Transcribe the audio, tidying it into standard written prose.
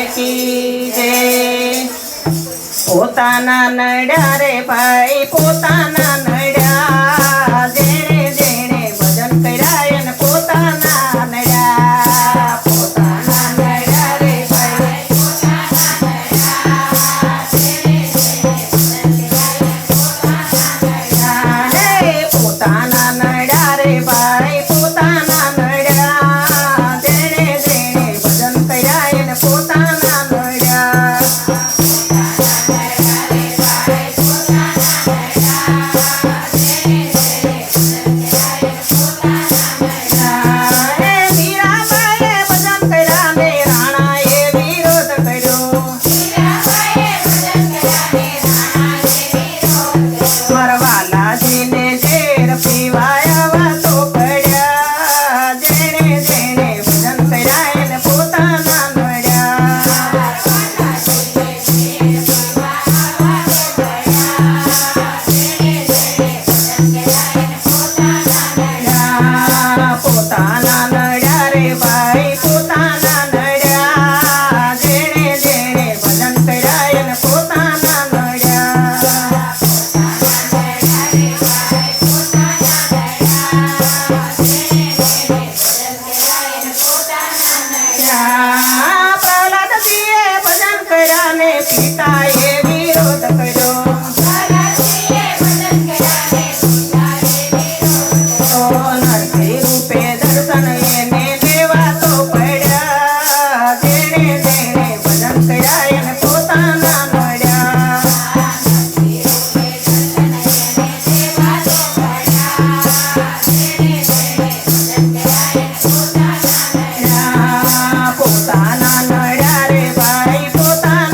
की जय। पोताना नड्या रे भाई पोताना नड्या, जेणे जेणे भजन कर्या एने पोताना नड्या। पोताना नड्या रे भाई पोताना नड्या रे भाई पोताना नड्या, जेणे जेणे भजन कर्या एने पोताना नड्या। पिताए विरोध कर्यो, तो नरके रूपे दर्शन एने देवा तो पड्या, जेणे जेणे भजन कर्या एने पोताना नड्या। पोताना नड्या रे भाई पोताना